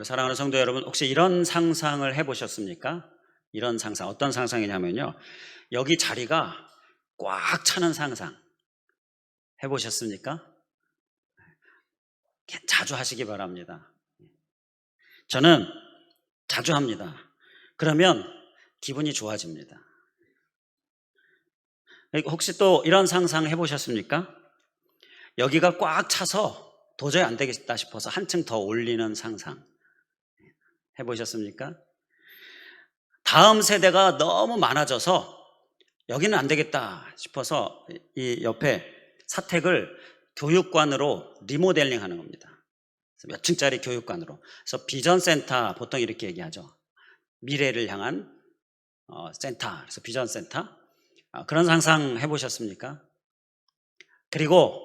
사랑하는 성도 여러분, 혹시 이런 상상을 해보셨습니까? 이런 상상, 어떤 상상이냐면요, 여기 자리가 꽉 차는 상상 해보셨습니까? 자주 하시기 바랍니다. 저는 자주 합니다. 그러면 기분이 좋아집니다. 혹시 또 이런 상상 해보셨습니까? 여기가 꽉 차서 도저히 안 되겠다 싶어서 한층 더 올리는 상상 해보셨습니까? 다음 세대가 너무 많아져서 여기는 안 되겠다 싶어서 이 옆에 사택을 교육관으로 리모델링 하는 겁니다. 몇 층짜리 교육관으로. 그래서 비전센터, 보통 이렇게 얘기하죠. 미래를 향한 센터, 그래서 비전센터. 그런 상상 해보셨습니까? 그리고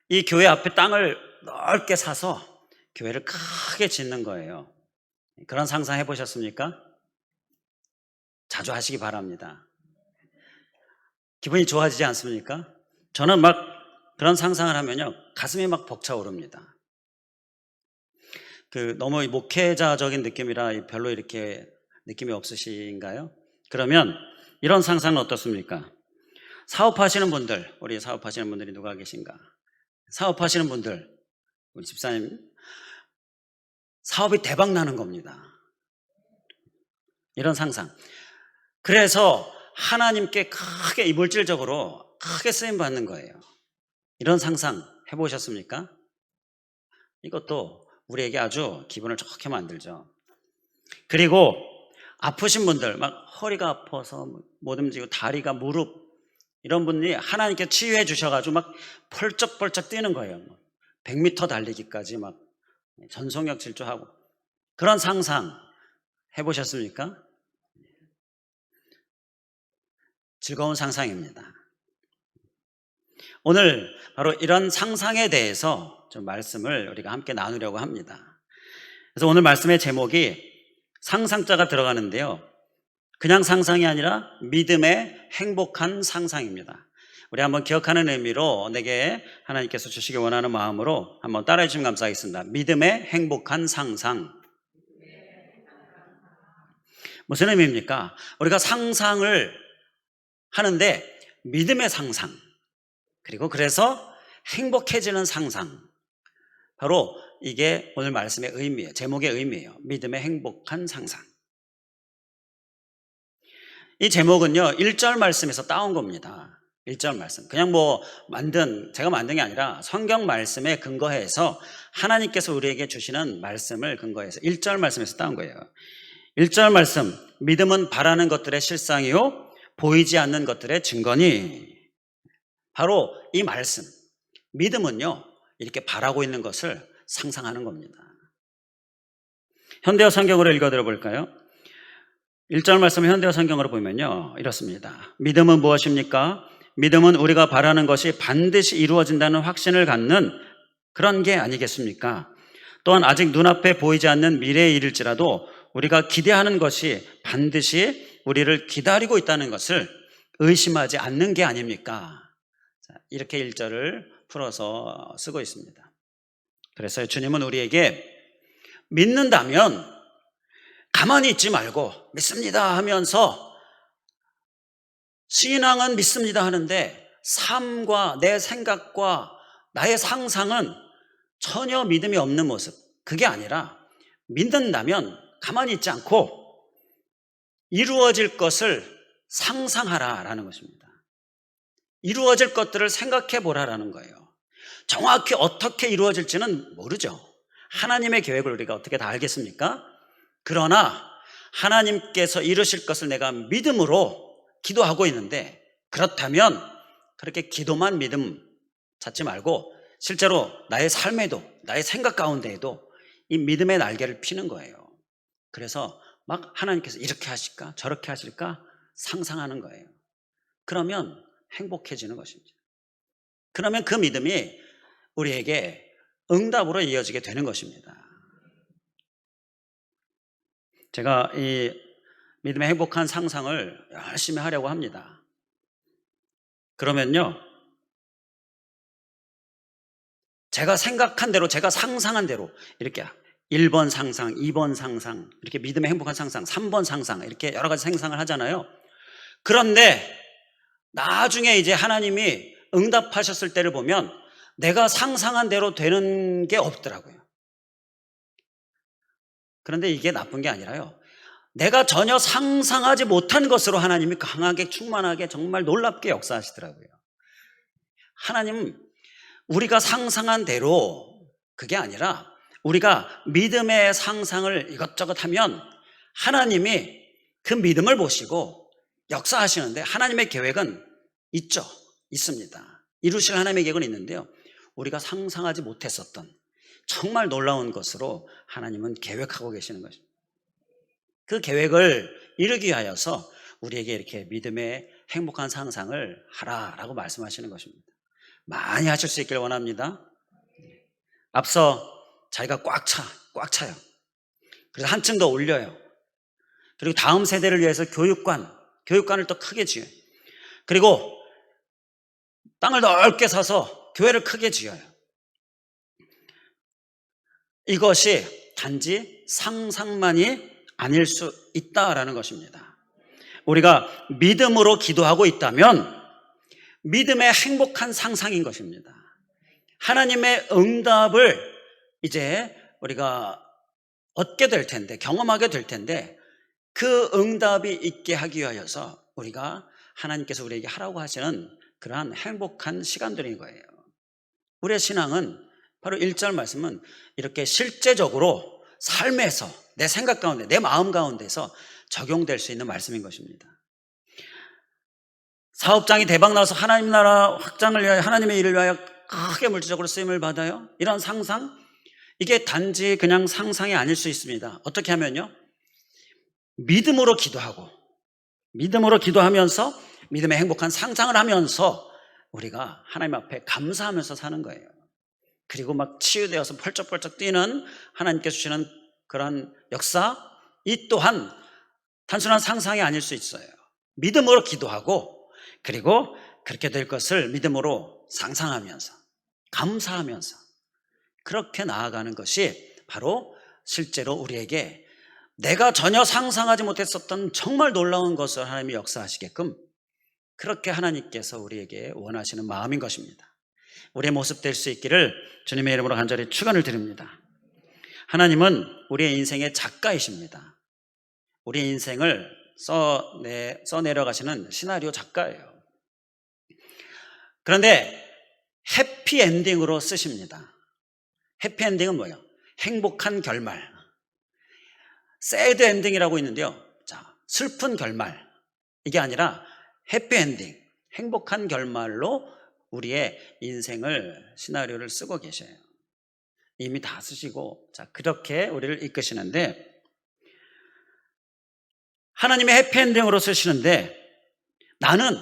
이 교회 앞에 땅을 넓게 사서 교회를 크게 짓는 거예요. 그런 상상 해보셨습니까? 자주 하시기 바랍니다. 기분이 좋아지지 않습니까? 저는 막 그런 상상을 하면요, 가슴이 막 벅차오릅니다. 너무 목회자적인 느낌이라 별로 이렇게 느낌이 없으신가요? 그러면 이런 상상은 어떻습니까? 사업하시는 분들, 우리 사업하시는 분들이 누가 계신가? 사업하시는 분들, 우리 집사님, 사업이 대박 나는 겁니다. 이런 상상. 그래서 하나님께 크게 물질적으로 크게 쓰임 받는 거예요. 이런 상상 해보셨습니까? 이것도 우리에게 아주 기분을 좋게 만들죠. 그리고 아프신 분들, 막 허리가 아파서 못 움직이고 다리가, 무릎, 이런 분이 하나님께 치유해 주셔가지고 막 펄쩍펄쩍 뛰는 거예요. 100m 달리기까지 막 전속력 질주하고. 그런 상상 해보셨습니까? 즐거운 상상입니다. 오늘 바로 이런 상상에 대해서 좀 말씀을 우리가 함께 나누려고 합니다. 그래서 오늘 말씀의 제목이 상상자가 들어가는데요, 그냥 상상이 아니라 믿음의 행복한 상상입니다. 우리 한번 기억하는 의미로 내게 하나님께서 주시기 원하는 마음으로 한번 따라해 주시면 감사하겠습니다. 믿음의 행복한 상상. 무슨 의미입니까? 우리가 상상을 하는데 믿음의 상상, 그리고 그래서 행복해지는 상상, 바로 이게 오늘 말씀의 의미예요. 제목의 의미예요. 믿음의 행복한 상상. 이 제목은요, 1절 말씀에서 따온 겁니다. 1절 말씀. 그냥 제가 만든 게 아니라 성경 말씀에 근거해서 하나님께서 우리에게 주시는 말씀을 근거해서 1절 말씀에서 따온 거예요. 1절 말씀, 믿음은 바라는 것들의 실상이요 보이지 않는 것들의 증거니. 바로 이 말씀, 믿음은요, 이렇게 바라고 있는 것을 상상하는 겁니다. 현대어 성경으로 읽어드려 볼까요? 1절 말씀을 현대어 성경으로 보면요, 이렇습니다. 믿음은 무엇입니까? 믿음은 우리가 바라는 것이 반드시 이루어진다는 확신을 갖는 그런 게 아니겠습니까? 또한 아직 눈앞에 보이지 않는 미래의 일일지라도 우리가 기대하는 것이 반드시 우리를 기다리고 있다는 것을 의심하지 않는 게 아닙니까? 이렇게 1절을 풀어서 쓰고 있습니다. 그래서 주님은 우리에게 믿는다면 가만히 있지 말고 믿습니다 하면서, 신앙은 믿습니다 하는데 삶과 내 생각과 나의 상상은 전혀 믿음이 없는 모습, 그게 아니라 믿는다면 가만히 있지 않고 이루어질 것을 상상하라라는 것입니다. 이루어질 것들을 생각해 보라라는 거예요. 정확히 어떻게 이루어질지는 모르죠. 하나님의 계획을 우리가 어떻게 다 알겠습니까? 그러나 하나님께서 이루실 것을 내가 믿음으로 기도하고 있는데, 그렇다면 그렇게 기도만 믿음 찾지 말고 실제로 나의 삶에도, 나의 생각 가운데에도 이 믿음의 날개를 피는 거예요. 그래서 막 하나님께서 이렇게 하실까 저렇게 하실까 상상하는 거예요. 그러면 행복해지는 것입니다. 그러면 그 믿음이 우리에게 응답으로 이어지게 되는 것입니다. 제가 이 믿음의 행복한 상상을 열심히 하려고 합니다. 그러면요, 제가 생각한 대로, 제가 상상한 대로 이렇게 1번 상상, 2번 상상, 이렇게 믿음의 행복한 상상, 3번 상상, 이렇게 여러 가지 상상을 하잖아요. 그런데 나중에 이제 하나님이 응답하셨을 때를 보면 내가 상상한 대로 되는 게 없더라고요. 그런데 이게 나쁜 게 아니라요, 내가 전혀 상상하지 못한 것으로 하나님이 강하게 충만하게 정말 놀랍게 역사하시더라고요. 하나님, 우리가 상상한 대로 그게 아니라 우리가 믿음의 상상을 이것저것 하면 하나님이 그 믿음을 보시고 역사하시는데, 하나님의 계획은 있습니다. 이루실 하나님의 계획은 있는데요, 우리가 상상하지 못했었던 정말 놀라운 것으로 하나님은 계획하고 계시는 것입니다. 그 계획을 이루기 위하여서 우리에게 이렇게 믿음의 행복한 상상을 하라라고 말씀하시는 것입니다. 많이 하실 수 있기를 원합니다. 앞서 자기가 꽉 차요. 그래서 한층 더 올려요. 그리고 다음 세대를 위해서 교육관을 더 크게 지어요. 그리고 땅을 넓게 사서 교회를 크게 지어요. 이것이 단지 상상만이 아닐 수 있다라는 것입니다. 우리가 믿음으로 기도하고 있다면 믿음의 행복한 상상인 것입니다. 하나님의 응답을 이제 우리가 얻게 될 텐데, 경험하게 될 텐데, 그 응답이 있게 하기 위하여서 우리가 하나님께서 우리에게 하라고 하시는 그러한 행복한 시간들인 거예요. 우리의 신앙은 바로 1절 말씀은 이렇게 실제적으로 삶에서, 내 생각 가운데, 내 마음 가운데서 적용될 수 있는 말씀인 것입니다. 사업장이 대박 나서 하나님 나라 확장을 위하여, 하나님의 일을 위하여 크게 물질적으로 쓰임을 받아요. 이런 상상, 이게 단지 그냥 상상이 아닐 수 있습니다. 어떻게 하면요, 믿음으로 기도하면서 믿음의 행복한 상상을 하면서 우리가 하나님 앞에 감사하면서 사는 거예요. 그리고 막 치유되어서 펄쩍펄쩍 뛰는 하나님께서 주시는 그런 역사, 이 또한 단순한 상상이 아닐 수 있어요. 믿음으로 기도하고, 그리고 그렇게 될 것을 믿음으로 상상하면서, 감사하면서 그렇게 나아가는 것이 바로 실제로 우리에게 내가 전혀 상상하지 못했었던 정말 놀라운 것을 하나님이 역사하시게끔 그렇게 하나님께서 우리에게 원하시는 마음인 것입니다. 우리의 모습 될 수 있기를 주님의 이름으로 간절히 축원을 드립니다. 하나님은 우리의 인생의 작가이십니다. 우리의 인생을 써내려가시는 시나리오 작가예요. 그런데 해피엔딩으로 쓰십니다. 해피엔딩은 뭐예요? 행복한 결말. 새드 엔딩이라고 있는데요, 자, 슬픈 결말, 이게 아니라 해피엔딩, 행복한 결말로 우리의 인생을, 시나리오를 쓰고 계셔요. 이미 다 쓰시고, 자, 그렇게 우리를 이끄시는데, 하나님의 해피엔딩으로 쓰시는데, 나는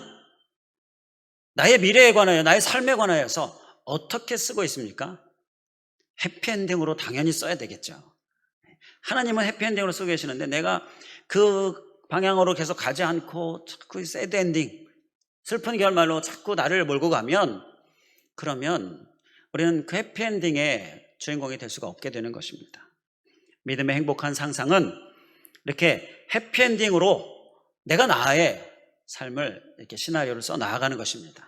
나의 미래에 관하여, 나의 삶에 관하여서 어떻게 쓰고 있습니까? 해피엔딩으로 당연히 써야 되겠죠. 하나님은 해피엔딩으로 쓰고 계시는데 내가 그 방향으로 계속 가지 않고 자꾸 새드 엔딩, 슬픈 결말로 자꾸 나를 몰고 가면, 그러면 우리는 그 해피엔딩의 주인공이 될 수가 없게 되는 것입니다. 믿음의 행복한 상상은 이렇게 해피엔딩으로 내가 나의 삶을 이렇게 시나리오를 써 나아가는 것입니다.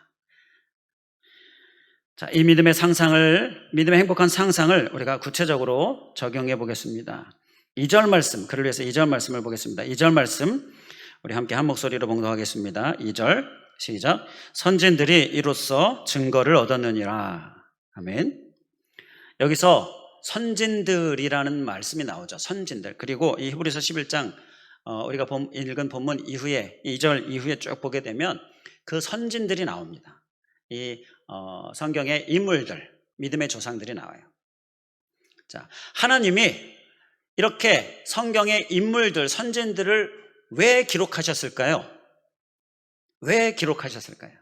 자, 이 믿음의 행복한 상상을 우리가 구체적으로 적용해 보겠습니다. 2절 말씀, 그를 위해서 2절 말씀을 보겠습니다. 2절 말씀 우리 함께 한 목소리로 봉독하겠습니다. 2절 시작. 선진들이 이로써 증거를 얻었느니라. 아멘. 여기서 선진들이라는 말씀이 나오죠. 선진들. 그리고 이 히브리서 11장 우리가 읽은 본문 이후에, 2절 이후에 쭉 보게 되면 그 선진들이 나옵니다. 이 성경의 인물들, 믿음의 조상들이 나와요. 자, 하나님이 이렇게 성경의 인물들, 선진들을 왜 기록하셨을까요? 왜 기록하셨을까요?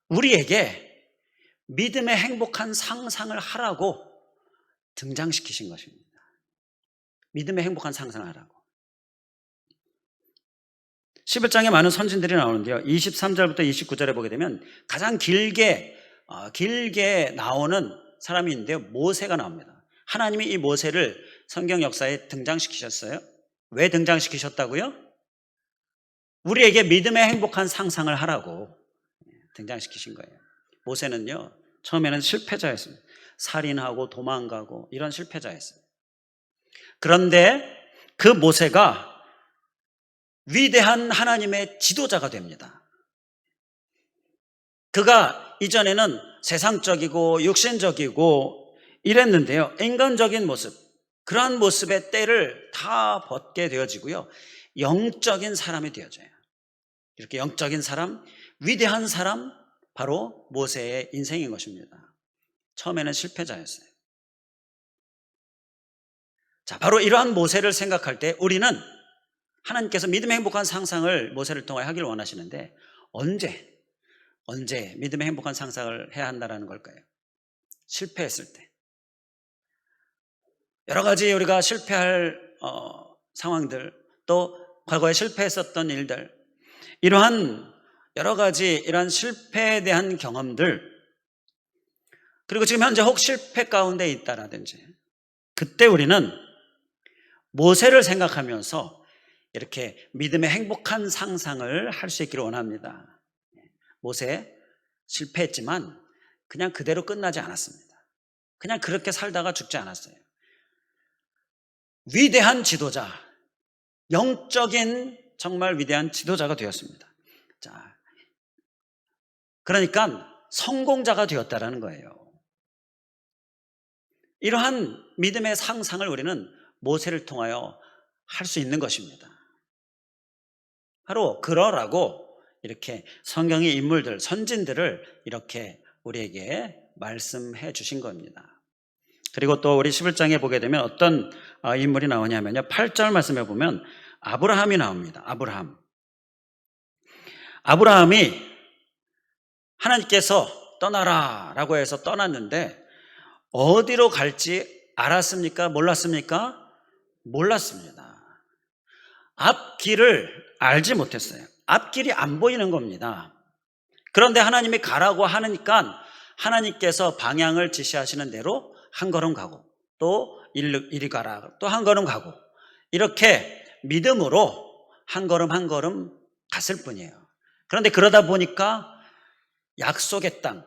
우리에게 믿음의 행복한 상상을 하라고 등장시키신 것입니다. 믿음의 행복한 상상을 하라고. 11장에 많은 선진들이 나오는데요, 23절부터 29절에 보게 되면 가장 길게 나오는 사람이 있는데요, 모세가 나옵니다. 하나님이 이 모세를 성경 역사에 등장시키셨어요. 왜 등장시키셨다고요? 우리에게 믿음의 행복한 상상을 하라고 등장시키신 거예요. 모세는요, 처음에는 실패자였습니다. 살인하고 도망가고 이런 실패자였어요. 그런데 그 모세가 위대한 하나님의 지도자가 됩니다. 그가 이전에는 세상적이고 육신적이고 이랬는데요, 인간적인 모습, 그러한 모습의 때를 다 벗게 되어지고요, 영적인 사람이 되어져요. 이렇게 영적인 사람, 위대한 사람, 바로 모세의 인생인 것입니다. 처음에는 실패자였어요. 자, 바로 이러한 모세를 생각할 때 우리는 하나님께서 믿음의 행복한 상상을 모세를 통해 하기를 원하시는데 언제 믿음의 행복한 상상을 해야 한다는 걸까요? 실패했을 때. 여러 가지 우리가 실패할 상황들, 또 과거에 실패했었던 일들, 이러한 여러 가지 이러한 실패에 대한 경험들, 그리고 지금 현재 혹 실패 가운데 있다라든지, 그때 우리는 모세를 생각하면서 이렇게 믿음의 행복한 상상을 할 수 있기를 원합니다. 모세 실패했지만 그냥 그대로 끝나지 않았습니다. 그냥 그렇게 살다가 죽지 않았어요. 위대한 지도자, 영적인 정말 위대한 지도자가 되었습니다. 자, 그러니까 성공자가 되었다라는 거예요. 이러한 믿음의 상상을 우리는 모세를 통하여 할 수 있는 것입니다. 바로 그러라고 이렇게 성경의 인물들, 선진들을 이렇게 우리에게 말씀해 주신 겁니다. 그리고 또 우리 11장에 보게 되면 어떤 인물이 나오냐면요, 8절 말씀해 보면 아브라함이 나옵니다. 아브라함이 하나님께서 떠나라 라고 해서 떠났는데 어디로 갈지 알았습니까? 몰랐습니까? 몰랐습니다. 앞길을 알지 못했어요. 앞길이 안 보이는 겁니다. 그런데 하나님이 가라고 하니까 하나님께서 방향을 지시하시는 대로 한 걸음 가고, 또 이리 가라, 또 한 걸음 가고, 이렇게 믿음으로 한 걸음 한 걸음 갔을 뿐이에요. 그런데 그러다 보니까 약속의 땅,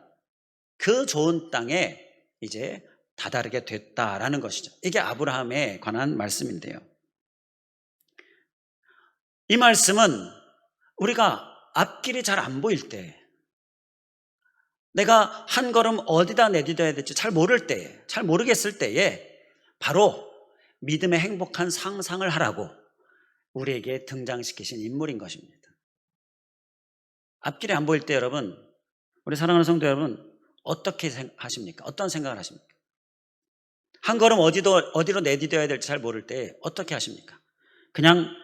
그 좋은 땅에 이제 다다르게 됐다라는 것이죠. 이게 아브라함에 관한 말씀인데요, 이 말씀은 우리가 앞길이 잘 안 보일 때, 내가 한 걸음 어디다 내딛어야 될지 잘 모르겠을 때에 바로 믿음의 행복한 상상을 하라고 우리에게 등장시키신 인물인 것입니다. 앞길이 안 보일 때 여러분, 우리 사랑하는 성도 여러분, 어떻게 하십니까? 어떤 생각을 하십니까? 한 걸음 어디로 내딛어야 될지 잘 모를 때 어떻게 하십니까? 그냥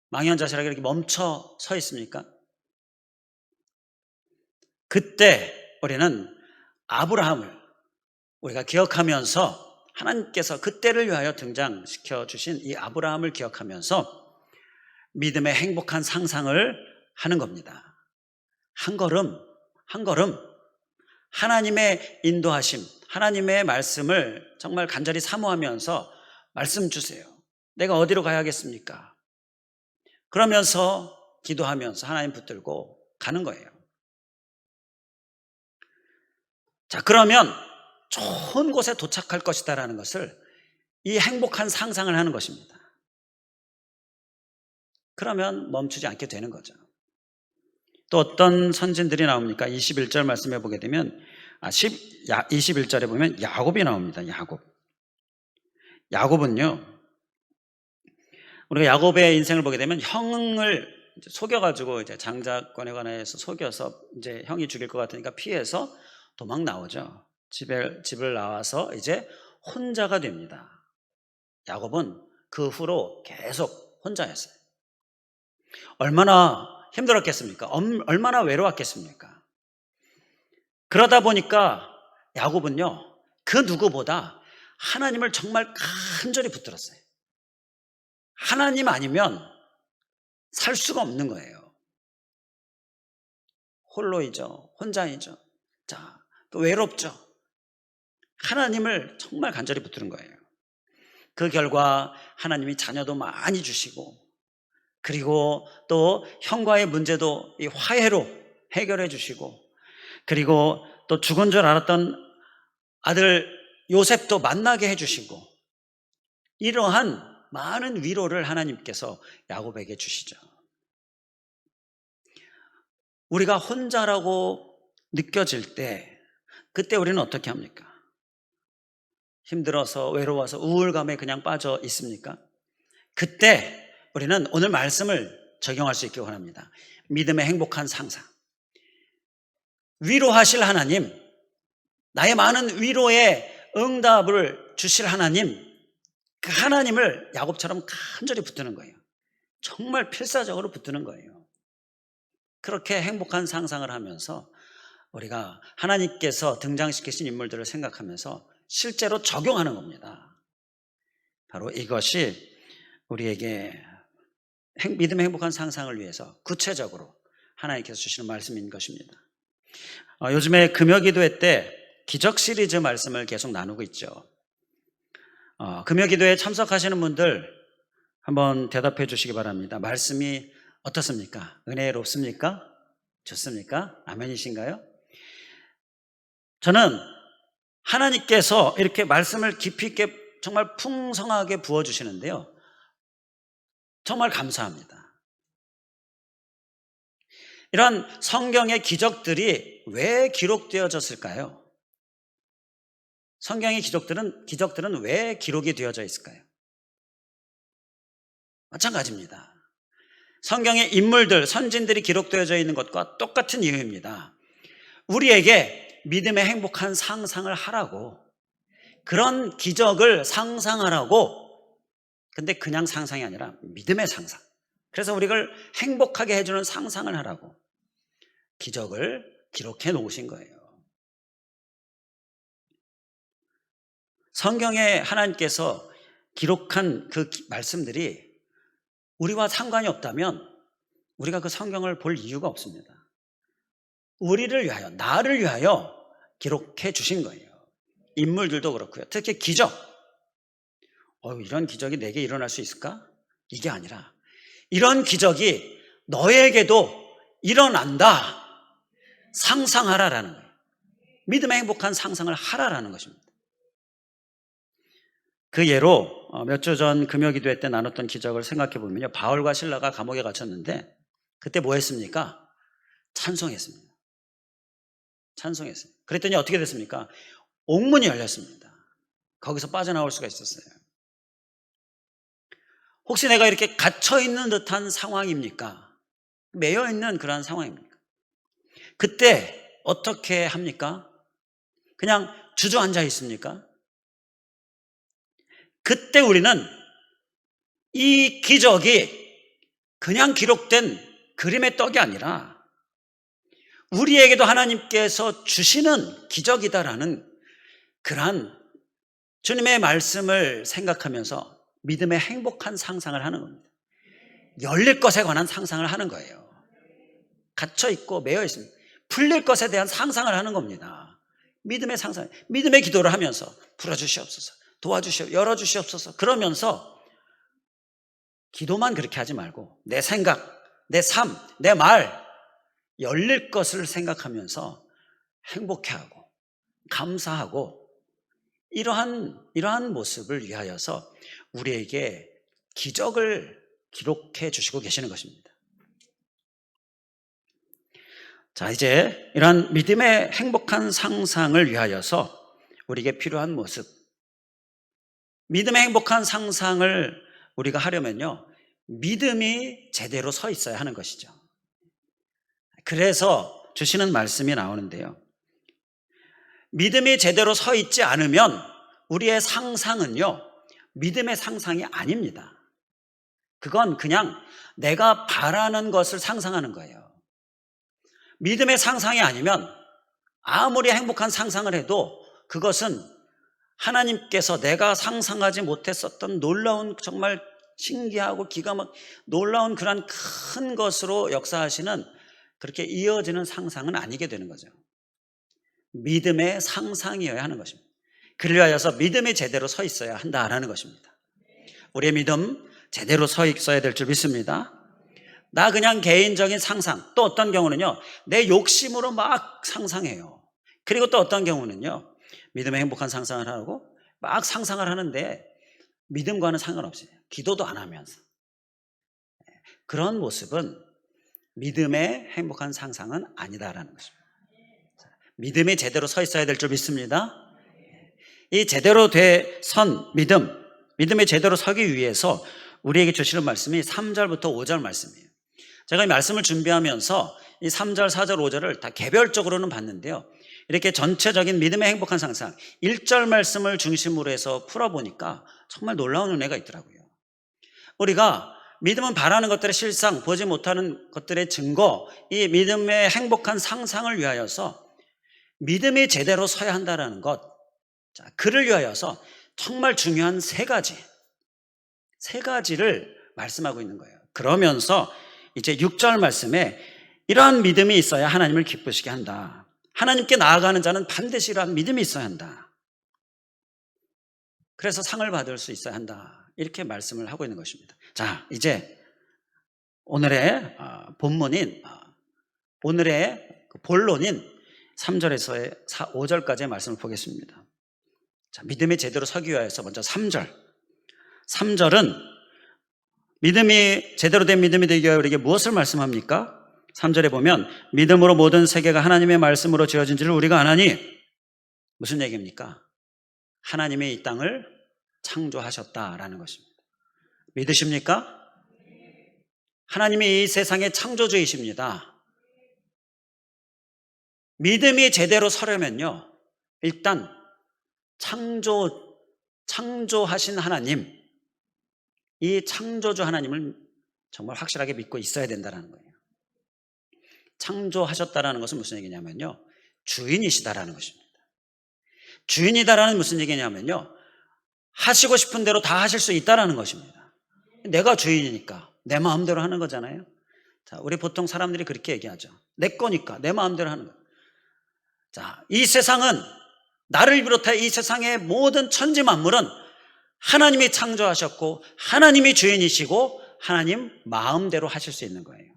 망연자실하게 이렇게 멈춰 서 있습니까? 그때 우리는 아브라함을 우리가 기억하면서, 하나님께서 그때를 위하여 등장시켜 주신 이 아브라함을 기억하면서 믿음의 행복한 상상을 하는 겁니다. 한 걸음 한 걸음 하나님의 인도하심, 하나님의 말씀을 정말 간절히 사모하면서 말씀 주세요. 내가 어디로 가야겠습니까? 그러면서 기도하면서 하나님 붙들고 가는 거예요. 자, 그러면 좋은 곳에 도착할 것이다라는 것을, 이 행복한 상상을 하는 것입니다. 그러면 멈추지 않게 되는 거죠. 또 어떤 선진들이 나옵니까? 21절 말씀해 보게 되면 21절에 보면 야곱이 나옵니다. 야곱은요, 우리가 야곱의 인생을 보게 되면 형을 속여가지고 이제 장자권에 관해서 속여서 이제 형이 죽일 것 같으니까 피해서 도망 나오죠. 집을 나와서 이제 혼자가 됩니다. 야곱은 그 후로 계속 혼자였어요. 얼마나 힘들었겠습니까? 얼마나 외로웠겠습니까? 그러다 보니까 야곱은요, 그 누구보다 하나님을 정말 간절히 붙들었어요. 하나님 아니면 살 수가 없는 거예요. 홀로이죠. 혼자이죠. 자, 외롭죠. 하나님을 정말 간절히 붙드는 거예요. 그 결과 하나님이 자녀도 많이 주시고, 그리고 또 형과의 문제도 이 화해로 해결해 주시고, 그리고 또 죽은 줄 알았던 아들 요셉도 만나게 해 주시고, 이러한 많은 위로를 하나님께서 야곱에게 주시죠. 우리가 혼자라고 느껴질 때, 그때 우리는 어떻게 합니까? 힘들어서 외로워서 우울감에 그냥 빠져 있습니까? 그때 우리는 오늘 말씀을 적용할 수 있기 원합니다. 믿음의 행복한 상상. 위로하실 하나님, 나의 많은 위로에 응답을 주실 하나님, 그 하나님을 야곱처럼 간절히 붙드는 거예요. 정말 필사적으로 붙드는 거예요. 그렇게 행복한 상상을 하면서 우리가 하나님께서 등장시키신 인물들을 생각하면서 실제로 적용하는 겁니다. 바로 이것이 우리에게 믿음의 행복한 상상을 위해서 구체적으로 하나님께서 주시는 말씀인 것입니다. 요즘에 금요기도회 때 기적 시리즈 말씀을 계속 나누고 있죠. 금요기도에 참석하시는 분들 한번 대답해 주시기 바랍니다. 말씀이 어떻습니까? 은혜롭습니까? 좋습니까? 아멘이신가요? 저는 하나님께서 이렇게 말씀을 깊이 있게 정말 풍성하게 부어주시는데요, 정말 감사합니다. 이런 성경의 기적들이 왜 기록되어졌을까요? 성경의 기적들은 왜 기록이 되어져 있을까요? 마찬가지입니다. 성경의 인물들, 선진들이 기록되어져 있는 것과 똑같은 이유입니다. 우리에게 믿음의 행복한 상상을 하라고, 그런 기적을 상상하라고. 근데 그냥 상상이 아니라 믿음의 상상. 그래서 우리를 행복하게 해주는 상상을 하라고 기적을 기록해 놓으신 거예요. 성경에 하나님께서 기록한 그 말씀들이 우리와 상관이 없다면 우리가 그 성경을 볼 이유가 없습니다. 우리를 위하여, 나를 위하여 기록해 주신 거예요. 인물들도 그렇고요. 특히 기적. 이런 기적이 내게 일어날 수 있을까? 이게 아니라 이런 기적이 너에게도 일어난다. 상상하라라는 거예요. 믿음의 행복한 상상을 하라라는 것입니다. 그 예로 몇 주 전 금요기도회 때 나눴던 기적을 생각해 보면요, 바울과 실라가 감옥에 갇혔는데 그때 뭐 했습니까? 찬송했습니다. 찬송했습니다. 그랬더니 어떻게 됐습니까? 옥문이 열렸습니다. 거기서 빠져나올 수가 있었어요. 혹시 내가 이렇게 갇혀있는 듯한 상황입니까? 매여있는 그런 상황입니까? 그때 어떻게 합니까? 그냥 주저앉아 있습니까? 그때 우리는 이 기적이 그냥 기록된 그림의 떡이 아니라 우리에게도 하나님께서 주시는 기적이다라는 그러한 주님의 말씀을 생각하면서 믿음의 행복한 상상을 하는 겁니다. 열릴 것에 관한 상상을 하는 거예요. 갇혀있고 매여있습니다. 풀릴 것에 대한 상상을 하는 겁니다. 믿음의 상상, 믿음의 기도를 하면서 풀어주시옵소서, 도와주시옵소서, 열어주시옵소서. 그러면서 기도만 그렇게 하지 말고 내 생각, 내 삶, 내 말 열릴 것을 생각하면서 행복해하고 감사하고 이러한 모습을 위하여서 우리에게 기적을 기록해 주시고 계시는 것입니다. 자, 이제 이러한 믿음의 행복한 상상을 위하여서 우리에게 필요한 모습, 믿음의 행복한 상상을 우리가 하려면요, 믿음이 제대로 서 있어야 하는 것이죠. 그래서 주시는 말씀이 나오는데요, 믿음이 제대로 서 있지 않으면 우리의 상상은요, 믿음의 상상이 아닙니다. 그건 그냥 내가 바라는 것을 상상하는 거예요. 믿음의 상상이 아니면 아무리 행복한 상상을 해도 그것은 하나님께서 내가 상상하지 못했었던 놀라운, 정말 신기하고 기가 막 놀라운 그런 큰 것으로 역사하시는, 그렇게 이어지는 상상은 아니게 되는 거죠. 믿음의 상상이어야 하는 것입니다. 그를 위하여서 믿음이 제대로 서 있어야 한다라는 것입니다. 우리의 믿음 제대로 서 있어야 될 줄 믿습니다. 나 그냥 개인적인 상상, 또 어떤 경우는요, 내 욕심으로 막 상상해요. 그리고 또 어떤 경우는요, 믿음의 행복한 상상을 하고 막 상상을 하는데 믿음과는 상관없이 기도도 안 하면서, 그런 모습은 믿음의 행복한 상상은 아니다라는 것입니다. 믿음이 제대로 서 있어야 될 줄 믿습니다. 이 제대로 선 믿음이 제대로 서기 위해서 우리에게 주시는 말씀이 3절부터 5절 말씀이에요. 제가 이 말씀을 준비하면서 이 3절, 4절, 5절을 다 개별적으로는 봤는데요, 이렇게 전체적인 믿음의 행복한 상상 1절 말씀을 중심으로 해서 풀어보니까 정말 놀라운 은혜가 있더라고요. 우리가 믿음은 바라는 것들의 실상, 보지 못하는 것들의 증거, 이 믿음의 행복한 상상을 위하여서 믿음이 제대로 서야 한다는 것, 그를 위하여서 정말 중요한 세 가지를 말씀하고 있는 거예요. 그러면서 이제 6절 말씀에 이러한 믿음이 있어야 하나님을 기쁘시게 한다. 하나님께 나아가는 자는 반드시 이러한 믿음이 있어야 한다. 그래서 상을 받을 수 있어야 한다. 이렇게 말씀을 하고 있는 것입니다. 자, 이제 오늘의 본문인, 오늘의 본론인 3절에서 5절까지의 말씀을 보겠습니다. 자, 믿음이 제대로 서기 위해서 먼저 3절은 믿음이 제대로 된 믿음이 되기 위해 우리에게 무엇을 말씀합니까? 3절에 보면 믿음으로 모든 세계가 하나님의 말씀으로 지어진 줄을 우리가 아나니, 무슨 얘기입니까? 하나님이 이 땅을 창조하셨다라는 것입니다. 믿으십니까? 하나님이 이 세상의 창조주이십니다. 믿음이 제대로 서려면요, 일단 창조하신 하나님, 이 창조주 하나님을 정말 확실하게 믿고 있어야 된다는 거예요. 창조하셨다라는 것은 무슨 얘기냐면요, 주인이시다라는 것입니다. 주인이다라는 무슨 얘기냐면요, 하시고 싶은 대로 다 하실 수 있다라는 것입니다. 내가 주인이니까 내 마음대로 하는 거잖아요. 자, 우리 보통 사람들이 그렇게 얘기하죠. 내 거니까 내 마음대로 하는 거예요. 자, 이 세상은, 나를 비롯해 이 세상의 모든 천지 만물은 하나님이 창조하셨고 하나님이 주인이시고 하나님 마음대로 하실 수 있는 거예요.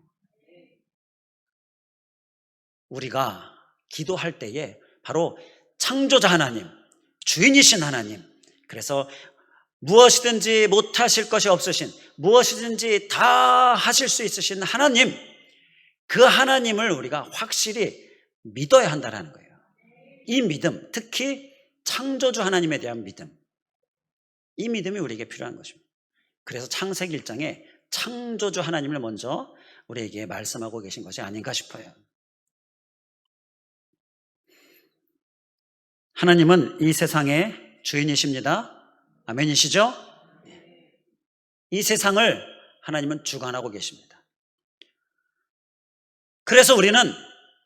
우리가 기도할 때에 바로 창조자 하나님, 주인이신 하나님, 그래서 무엇이든지 못하실 것이 없으신, 무엇이든지 다 하실 수 있으신 하나님, 그 하나님을 우리가 확실히 믿어야 한다는 거예요. 이 믿음, 특히 창조주 하나님에 대한 믿음, 이 믿음이 우리에게 필요한 것입니다. 그래서 창세기 1장에 창조주 하나님을 먼저 우리에게 말씀하고 계신 것이 아닌가 싶어요. 하나님은 이 세상의 주인이십니다. 아멘이시죠? 이 세상을 하나님은 주관하고 계십니다. 그래서 우리는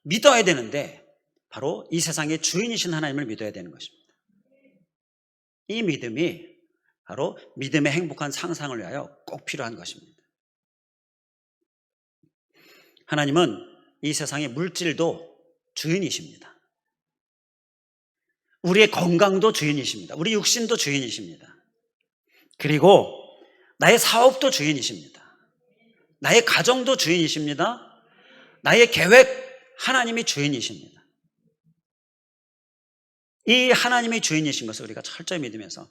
믿어야 되는데 바로 이 세상의 주인이신 하나님을 믿어야 되는 것입니다. 이 믿음이 바로 믿음의 행복한 상상을 위하여 꼭 필요한 것입니다. 하나님은 이 세상의 물질도 주인이십니다. 우리의 건강도 주인이십니다. 우리 육신도 주인이십니다. 그리고 나의 사업도 주인이십니다. 나의 가정도 주인이십니다. 나의 계획, 하나님이 주인이십니다. 이 하나님이 주인이신 것을 우리가 철저히 믿으면서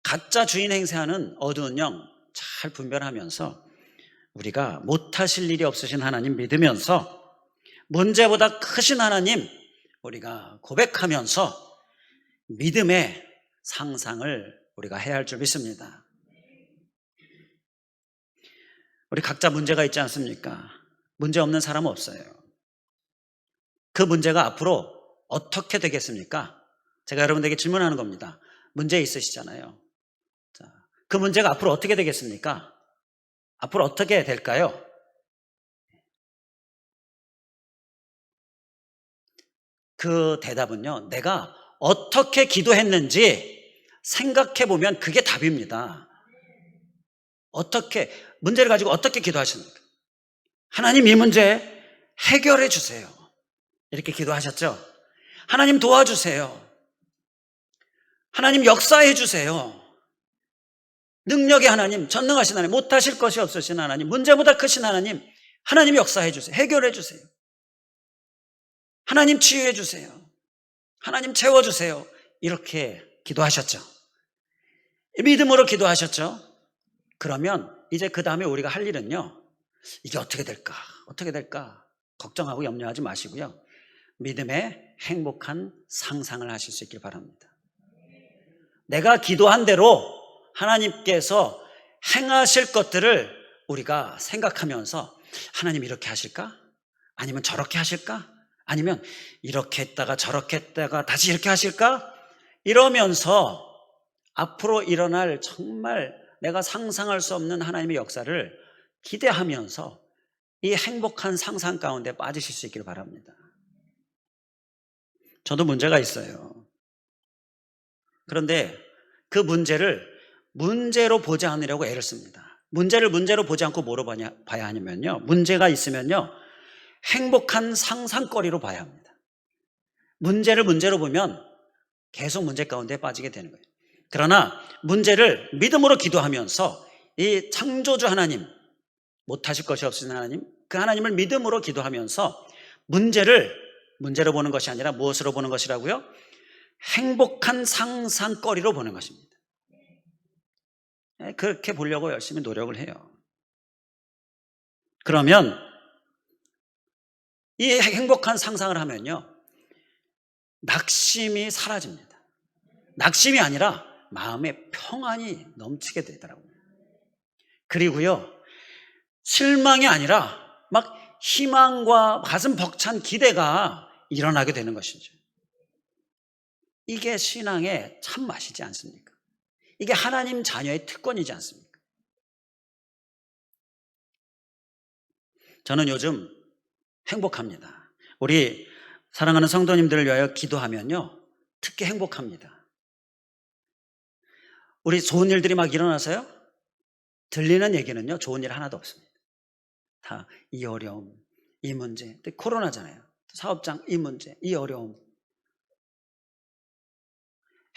가짜 주인 행세하는 어두운 영 잘 분별하면서 우리가 못하실 일이 없으신 하나님 믿으면서 문제보다 크신 하나님 우리가 고백하면서 믿음의 상상을 우리가 해야 할 줄 믿습니다. 우리 각자 문제가 있지 않습니까? 문제 없는 사람은 없어요. 그 문제가 앞으로 어떻게 되겠습니까? 제가 여러분들에게 질문하는 겁니다. 문제 있으시잖아요. 자, 그 문제가 앞으로 어떻게 되겠습니까? 앞으로 어떻게 될까요? 그 대답은요, 내가 어떻게 기도했는지 생각해 보면 그게 답입니다. 어떻게, 문제를 가지고 어떻게 기도하십니까? 하나님 이 문제 해결해 주세요. 이렇게 기도하셨죠? 하나님 도와주세요. 하나님 역사해 주세요. 능력의 하나님, 전능하신 하나님, 못하실 것이 없으신 하나님, 문제보다 크신 하나님, 하나님 역사해 주세요. 해결해 주세요. 하나님 치유해 주세요. 하나님 채워주세요. 이렇게 기도하셨죠. 믿음으로 기도하셨죠. 그러면 이제 그 다음에 우리가 할 일은요, 이게 어떻게 될까? 어떻게 될까? 걱정하고 염려하지 마시고요, 믿음의 행복한 상상을 하실 수 있길 바랍니다. 내가 기도한 대로 하나님께서 행하실 것들을 우리가 생각하면서, 하나님 이렇게 하실까? 아니면 저렇게 하실까? 아니면 이렇게 했다가 저렇게 했다가 다시 이렇게 하실까? 이러면서 앞으로 일어날 정말 내가 상상할 수 없는 하나님의 역사를 기대하면서 이 행복한 상상 가운데 빠지실 수 있기를 바랍니다. 저도 문제가 있어요. 그런데 그 문제를 문제로 보지 않으려고 애를 씁니다. 문제를 문제로 보지 않고 뭐로 봐야 하냐면요, 문제가 있으면요, 행복한 상상거리로 봐야 합니다. 문제를 문제로 보면 계속 문제 가운데 빠지게 되는 거예요. 그러나 문제를 믿음으로 기도하면서 이 창조주 하나님, 못하실 것이 없으신 하나님, 그 하나님을 믿음으로 기도하면서 문제를 문제로 보는 것이 아니라 무엇으로 보는 것이라고요? 행복한 상상거리로 보는 것입니다. 그렇게 보려고 열심히 노력을 해요. 그러면 이 행복한 상상을 하면요, 낙심이 사라집니다. 낙심이 아니라 마음의 평안이 넘치게 되더라고요. 그리고요, 실망이 아니라 막 희망과 가슴 벅찬 기대가 일어나게 되는 것이죠. 이게 신앙의 참맛이지 않습니까? 이게 하나님 자녀의 특권이지 않습니까? 저는 요즘 행복합니다. 우리 사랑하는 성도님들을 위하여 기도하면요, 특히 행복합니다. 우리 좋은 일들이 막 일어나서요, 들리는 얘기는요, 좋은 일 하나도 없습니다. 다 이 어려움, 이 문제, 또 코로나잖아요. 사업장 이 문제, 이 어려움.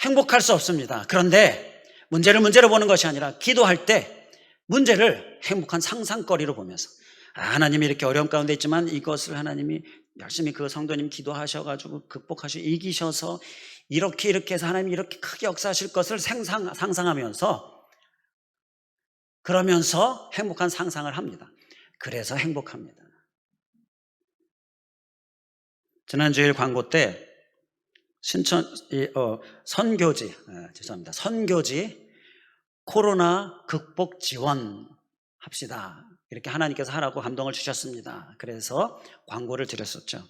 행복할 수 없습니다. 그런데 문제를 문제로 보는 것이 아니라 기도할 때 문제를 행복한 상상거리로 보면서, 하나님이 이렇게 어려움 가운데 있지만 이것을 하나님이 열심히 그 성도님 기도하셔가지고 극복하시고 이기셔서 이렇게 해서 하나님이 이렇게 크게 역사하실 것을 상상하면서, 그러면서 행복한 상상을 합니다. 그래서 행복합니다. 지난주일 광고 때 선교지 코로나 극복 지원 합시다, 이렇게 하나님께서 하라고 감동을 주셨습니다. 그래서 광고를 드렸었죠.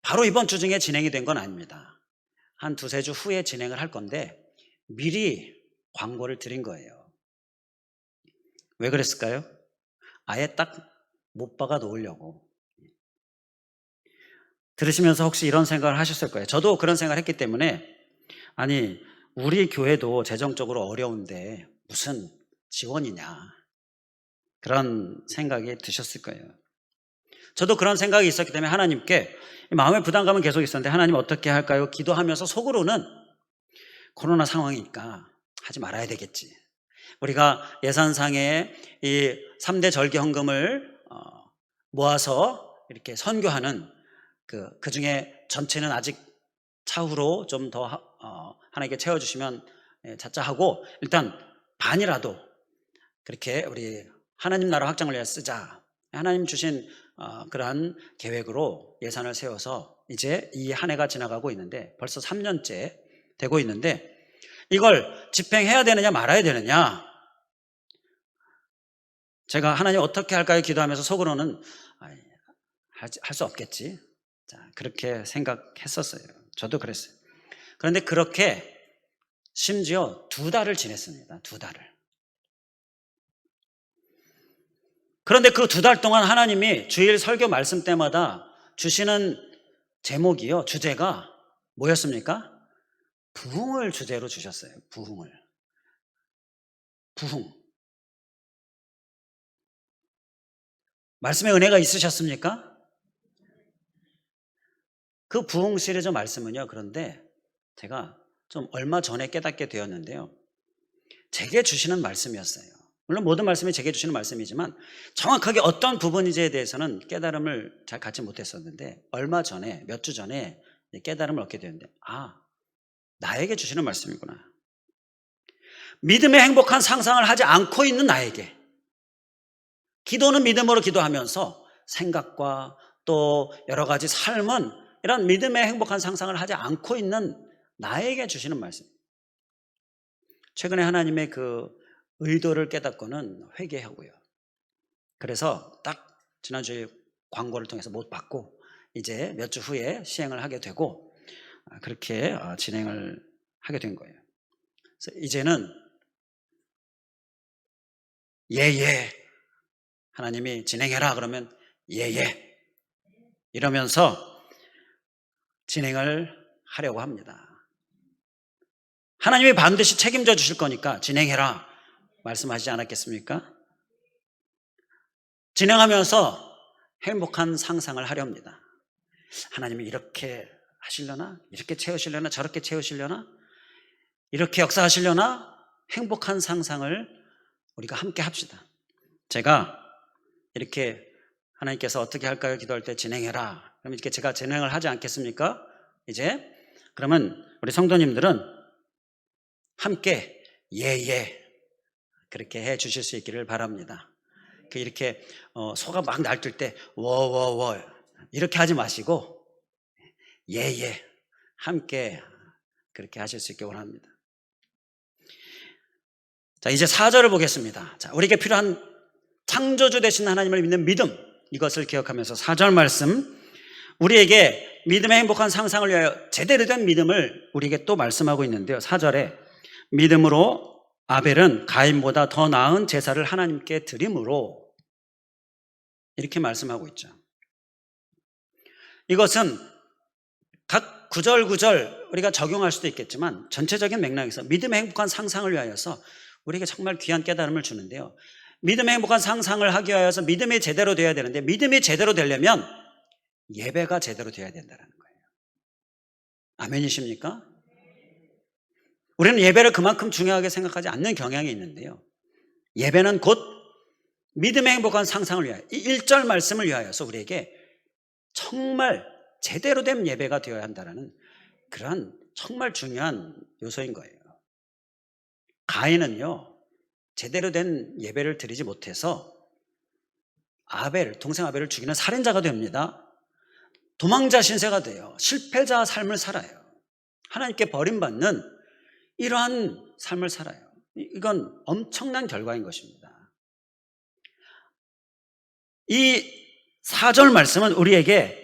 바로 이번 주 중에 진행이 된 건 아닙니다. 한 두세 주 후에 진행을 할 건데 미리 광고를 드린 거예요. 왜 그랬을까요? 아예 딱 못 박아 놓으려고. 들으시면서 혹시 이런 생각을 하셨을 거예요. 저도 그런 생각을 했기 때문에, 아니 우리 교회도 재정적으로 어려운데 무슨 지원이냐, 그런 생각이 드셨을 거예요. 저도 그런 생각이 있었기 때문에 하나님께 마음의 부담감은 계속 있었는데, 하나님 어떻게 할까요? 기도하면서 속으로는 코로나 상황이니까 하지 말아야 되겠지. 우리가 예산상에 이 3대 절기 헌금을 모아서 이렇게 선교하는 그 중에 전체는 아직 차후로 좀 더 하나님께 채워주시면 자자하고, 일단 반이라도 그렇게 우리 하나님 나라 확장을 위해 쓰자. 하나님 주신 그러한 계획으로 예산을 세워서 이제 이 한 해가 지나가고 있는데, 벌써 3년째 되고 있는데, 이걸 집행해야 되느냐 말아야 되느냐, 제가 하나님 어떻게 할까요? 기도하면서 속으로는 할 수 없겠지, 자, 그렇게 생각했었어요. 저도 그랬어요. 그런데 그렇게 심지어 2달을 지냈습니다. 2달을. 그런데 그 2달 동안 하나님이 주일 설교 말씀 때마다 주시는 제목이요, 주제가 뭐였습니까? 부흥을 주제로 주셨어요. 부흥. 말씀에 은혜가 있으셨습니까? 그 부흥 시리즈 말씀은요, 그런데 제가 좀 얼마 전에 깨닫게 되었는데요. 제게 주시는 말씀이었어요. 물론 모든 말씀이 제게 주시는 말씀이지만 정확하게 어떤 부분인지에 대해서는 깨달음을 잘 갖지 못했었는데 얼마 전에, 몇 주 전에 깨달음을 얻게 되었는데 나에게 주시는 말씀이구나. 믿음의 행복한 상상을 하지 않고 있는 나에게, 기도는 믿음으로 기도하면서 생각과 또 여러 가지 삶은 이런 믿음의 행복한 상상을 하지 않고 있는 나에게 주시는 말씀. 최근에 하나님의 그 의도를 깨닫고는 회개하고요. 그래서 딱 지난주에 광고를 통해서 못 받고 이제 몇 주 후에 시행을 하게 되고 그렇게 진행을 하게 된 거예요. 그래서 이제는 예예 하나님이 진행해라 그러면 예예 이러면서 진행을 하려고 합니다. 하나님이 반드시 책임져 주실 거니까 진행해라 말씀하시지 않았겠습니까? 진행하면서 행복한 상상을 하려 합니다. 하나님이 이렇게 하시려나? 이렇게 채우시려나? 저렇게 채우시려나? 이렇게 역사하시려나? 행복한 상상을 우리가 함께 합시다. 제가 이렇게 하나님께서 어떻게 할까요? 기도할 때 진행해라. 그럼 이렇게 제가 진행을 하지 않겠습니까? 이제 그러면 우리 성도님들은 함께 예예 그렇게 해 주실 수 있기를 바랍니다. 이렇게 소가 막 날뛸 때 워워워 이렇게 하지 마시고 예예 함께 그렇게 하실 수 있게 원합니다. 자, 이제 4절을 보겠습니다. 자, 우리에게 필요한 창조주 되신 하나님을 믿는 믿음, 이것을 기억하면서 4절 말씀, 우리에게 믿음의 행복한 상상을 위하여 제대로 된 믿음을 우리에게 또 말씀하고 있는데요. 4절에 믿음으로 아벨은 가인보다 더 나은 제사를 하나님께 드림으로 이렇게 말씀하고 있죠. 이것은 각 구절 우리가 적용할 수도 있겠지만 전체적인 맥락에서 믿음의 행복한 상상을 위하여서 우리에게 정말 귀한 깨달음을 주는데요. 믿음의 행복한 상상을 하기 위해서 믿음이 제대로 되어야 되는데 믿음이 제대로 되려면 예배가 제대로 되어야 된다는 거예요. 아멘이십니까? 우리는 예배를 그만큼 중요하게 생각하지 않는 경향이 있는데요. 예배는 곧 믿음의 행복한 상상을 위하여 이 1절 말씀을 위하여서 우리에게 정말 제대로 된 예배가 되어야 한다는 그러한 정말 중요한 요소인 거예요. 가인은요 제대로 된 예배를 드리지 못해서 동생 아벨을 죽이는 살인자가 됩니다. 도망자 신세가 돼요. 실패자 삶을 살아요. 하나님께 버림받는 이러한 삶을 살아요. 이건 엄청난 결과인 것입니다. 이 4절 말씀은 우리에게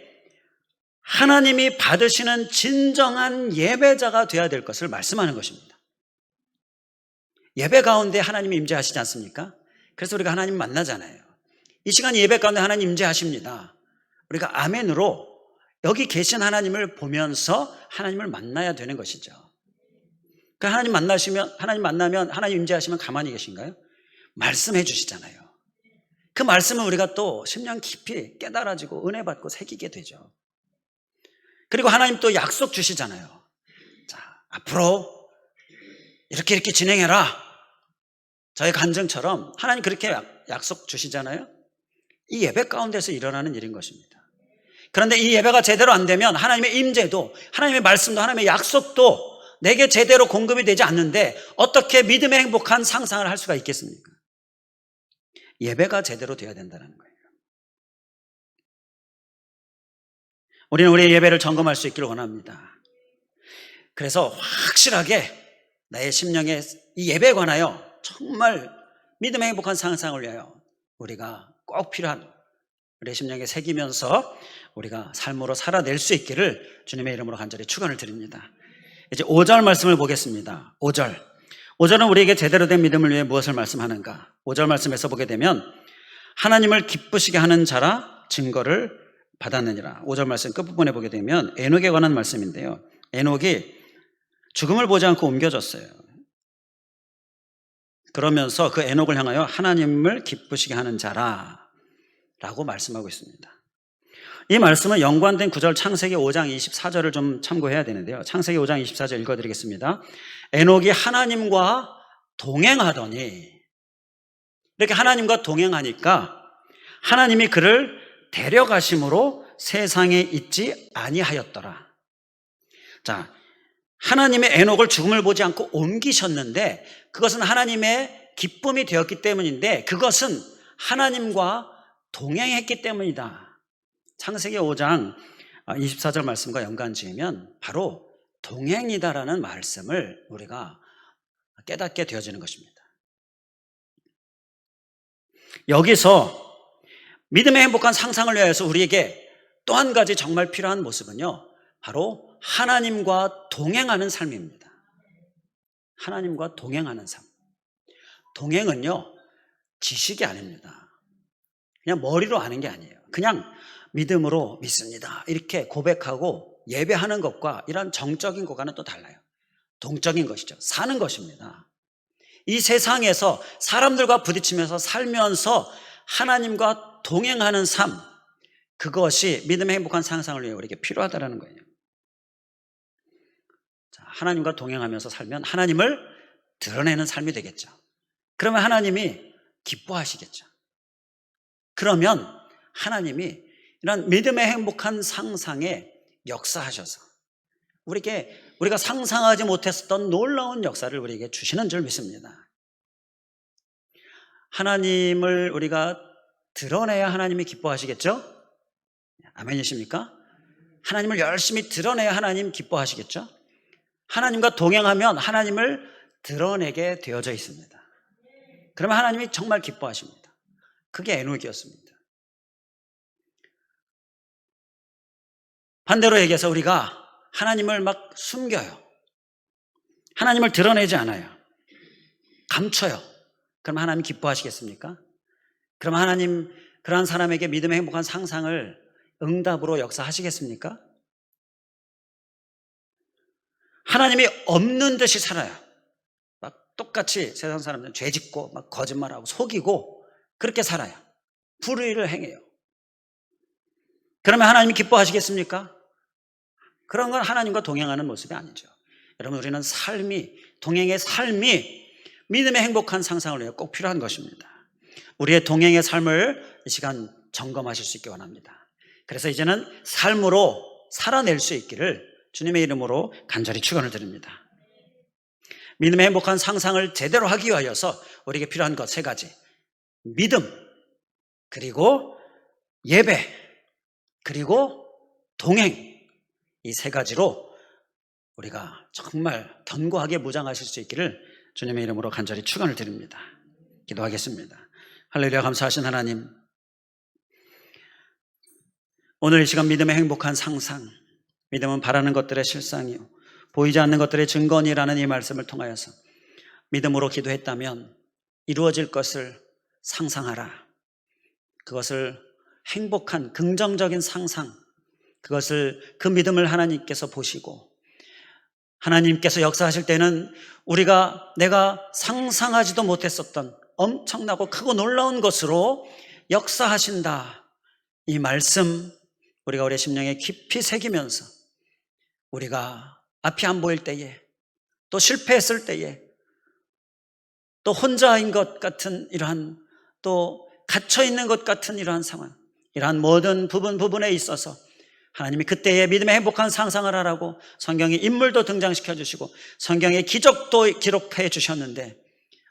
하나님이 받으시는 진정한 예배자가 되어야 될 것을 말씀하는 것입니다. 예배 가운데 하나님이 임재하시지 않습니까? 그래서 우리가 하나님 만나잖아요. 이 시간 예배 가운데 하나님 임재하십니다. 우리가 아멘으로 여기 계신 하나님을 보면서 하나님을 만나야 되는 것이죠. 그 하나님 만나면 하나님 임재하시면 가만히 계신가요? 말씀해 주시잖아요. 그 말씀을 우리가 또 심령 깊이 깨달아지고 은혜 받고 새기게 되죠. 그리고 하나님 또 약속 주시잖아요. 자, 앞으로 이렇게 진행해라. 저의 간증처럼 하나님 그렇게 약속 주시잖아요. 이 예배 가운데서 일어나는 일인 것입니다. 그런데 이 예배가 제대로 안 되면 하나님의 임재도, 하나님의 말씀도, 하나님의 약속도 내게 제대로 공급이 되지 않는데 어떻게 믿음의 행복한 상상을 할 수가 있겠습니까? 예배가 제대로 되어야 된다는 거예요. 우리는 우리의 예배를 점검할 수 있기를 원합니다. 그래서 확실하게 나의 심령에 이 예배에 관하여 정말 믿음의 행복한 상상을 위하여 우리가 꼭 필요한 우리의 심령에 새기면서 우리가 삶으로 살아낼 수 있기를 주님의 이름으로 간절히 축원을 드립니다. 이제 5절 말씀을 보겠습니다. 5절은 우리에게 제대로 된 믿음을 위해 무엇을 말씀하는가? 5절 말씀에서 보게 되면 하나님을 기쁘시게 하는 자라 증거를 받았느니라. 5절 말씀 끝부분에 보게 되면 에녹에 관한 말씀인데요. 에녹이 죽음을 보지 않고 옮겨졌어요. 그러면서 그 에녹을 향하여 하나님을 기쁘시게 하는 자라 라고 말씀하고 있습니다. 이 말씀은 연관된 구절 창세기 5장 24절을 좀 참고해야 되는데요. 창세기 5장 24절 읽어드리겠습니다. 에녹이 하나님과 동행하더니, 이렇게 하나님과 동행하니까 하나님이 그를 데려가심으로 세상에 있지 아니하였더라. 자, 하나님의 에녹을 죽음을 보지 않고 옮기셨는데 그것은 하나님의 기쁨이 되었기 때문인데 그것은 하나님과 동행했기 때문이다. 창세기 5장 24절 말씀과 연관 지으면 바로 동행이다라는 말씀을 우리가 깨닫게 되어지는 것입니다. 여기서 믿음의 행복한 상상을 위해서 우리에게 또 한 가지 정말 필요한 모습은요, 바로 하나님과 동행하는 삶입니다. 하나님과 동행하는 삶. 동행은요, 지식이 아닙니다. 그냥 머리로 아는 게 아니에요. 그냥 믿음으로 믿습니다, 이렇게 고백하고 예배하는 것과 이런 정적인 것과는 또 달라요. 동적인 것이죠. 사는 것입니다. 이 세상에서 사람들과 부딪히면서 살면서 하나님과 동행하는 삶, 그것이 믿음의 행복한 상상을 위해 우리에게 필요하다는 거예요. 자, 하나님과 동행하면서 살면 하나님을 드러내는 삶이 되겠죠. 그러면 하나님이 기뻐하시겠죠. 그러면 하나님이 이런 믿음의 행복한 상상에 역사하셔서 우리가 상상하지 못했었던 놀라운 역사를 우리에게 주시는 줄 믿습니다. 하나님을 우리가 드러내야 하나님이 기뻐하시겠죠? 아멘이십니까? 하나님을 열심히 드러내야 하나님 기뻐하시겠죠? 하나님과 동행하면 하나님을 드러내게 되어져 있습니다. 그러면 하나님이 정말 기뻐하십니다. 그게 에녹이었습니다. 반대로 얘기해서 우리가 하나님을 막 숨겨요. 하나님을 드러내지 않아요. 감춰요. 그럼 하나님 기뻐하시겠습니까? 그럼 하나님 그러한 사람에게 믿음의 행복한 상상을 응답으로 역사하시겠습니까? 하나님이 없는 듯이 살아요. 막 똑같이 세상 사람들은 죄짓고 막 거짓말하고 속이고 그렇게 살아요. 불의를 행해요. 그러면 하나님이 기뻐하시겠습니까? 그런 건 하나님과 동행하는 모습이 아니죠. 여러분, 우리는 동행의 삶이 믿음의 행복한 상상을 위해 꼭 필요한 것입니다. 우리의 동행의 삶을 이 시간 점검하실 수 있기 원합니다. 그래서 이제는 삶으로 살아낼 수 있기를 주님의 이름으로 간절히 축원을 드립니다. 믿음의 행복한 상상을 제대로 하기 위하여서 우리에게 필요한 것 3가지. 믿음, 그리고 예배, 그리고 동행. 이 3가지로 우리가 정말 견고하게 무장하실 수 있기를 주님의 이름으로 간절히 축원을 드립니다. 기도하겠습니다. 할렐루야. 감사하신 하나님, 오늘 이 시간 믿음의 행복한 상상, 믿음은 바라는 것들의 실상이요 보이지 않는 것들의 증거니라는 이 말씀을 통하여서 믿음으로 기도했다면 이루어질 것을 상상하라. 그것을 행복한 긍정적인 상상, 그것을 그 믿음을 하나님께서 보시고 하나님께서 역사하실 때는 내가 상상하지도 못했었던 엄청나고 크고 놀라운 것으로 역사하신다. 이 말씀 우리가 우리의 심령에 깊이 새기면서 우리가 앞이 안 보일 때에, 또 실패했을 때에, 또 혼자인 것 같은 이러한, 또 갇혀있는 것 같은 이러한 상황, 이러한 모든 부분에 있어서 하나님이 그때의 믿음의 행복한 상상을 하라고 성경에 인물도 등장시켜 주시고 성경에 기적도 기록해 주셨는데,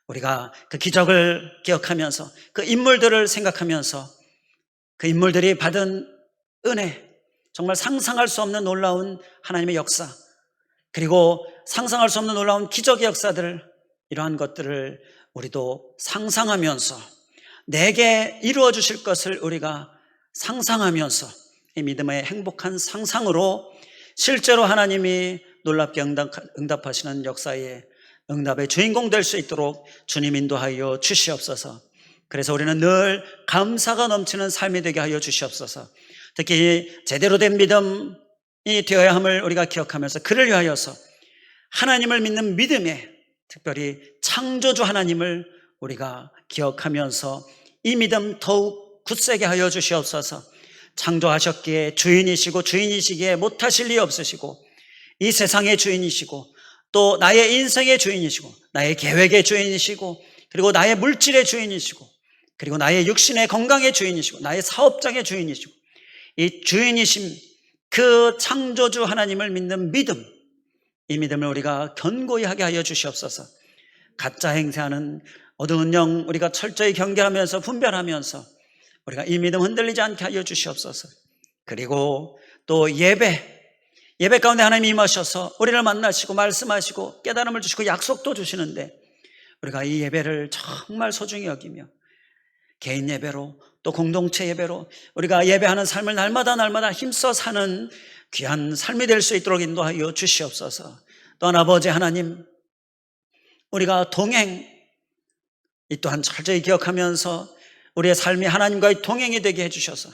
우리가 그 기적을 기억하면서 그 인물들을 생각하면서 그 인물들이 받은 은혜, 정말 상상할 수 없는 놀라운 하나님의 역사, 그리고 상상할 수 없는 놀라운 기적의 역사들, 이러한 것들을 우리도 상상하면서 내게 이루어 주실 것을 우리가 상상하면서 이 믿음의 행복한 상상으로 실제로 하나님이 놀랍게 응답하시는 역사의 응답의 주인공 될 수 있도록 주님 인도하여 주시옵소서. 그래서 우리는 늘 감사가 넘치는 삶이 되게 하여 주시옵소서. 특히 제대로 된 믿음이 되어야 함을 우리가 기억하면서 그를 위하여서 하나님을 믿는 믿음에, 특별히 창조주 하나님을 우리가 기억하면서 이 믿음 더욱 굳세게 하여 주시옵소서. 창조하셨기에 주인이시고 주인이시기에 못하실 리 없으시고 이 세상의 주인이시고 또 나의 인생의 주인이시고 나의 계획의 주인이시고 그리고 나의 물질의 주인이시고 그리고 나의 육신의 건강의 주인이시고 나의 사업장의 주인이시고 이 주인이심 그 창조주 하나님을 믿는 믿음, 이 믿음을 우리가 견고히 하게 하여 주시옵소서. 가짜 행세하는 어두운 영 우리가 철저히 경계하면서 분별하면서 우리가 이 믿음 흔들리지 않게 하여 주시옵소서. 그리고 또 예배 가운데 하나님이 임하셔서 우리를 만나시고 말씀하시고 깨달음을 주시고 약속도 주시는데 우리가 이 예배를 정말 소중히 여기며 개인 예배로 또 공동체 예배로 우리가 예배하는 삶을 날마다 힘써 사는 귀한 삶이 될 수 있도록 인도하여 주시옵소서. 또한 아버지 하나님, 우리가 동행 이 또한 철저히 기억하면서 우리의 삶이 하나님과의 동행이 되게 해주셔서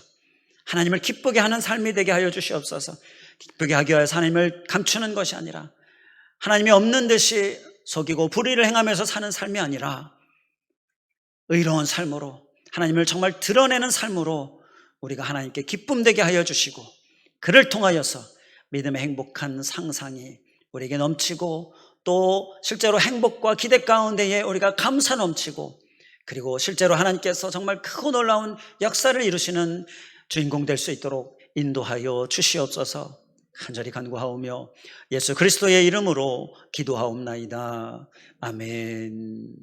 하나님을 기쁘게 하는 삶이 되게 하여 주시옵소서. 기쁘게 하기 위해서 하나님을 감추는 것이 아니라 하나님이 없는 듯이 속이고 불의를 행하면서 사는 삶이 아니라 의로운 삶으로 하나님을 정말 드러내는 삶으로 우리가 하나님께 기쁨 되게 하여 주시고 그를 통하여서 믿음의 행복한 상상이 우리에게 넘치고 또 실제로 행복과 기대 가운데에 우리가 감사 넘치고 그리고 실제로 하나님께서 정말 크고 놀라운 역사를 이루시는 주인공 될 수 있도록 인도하여 주시옵소서. 간절히 간구하오며 예수 그리스도의 이름으로 기도하옵나이다. 아멘.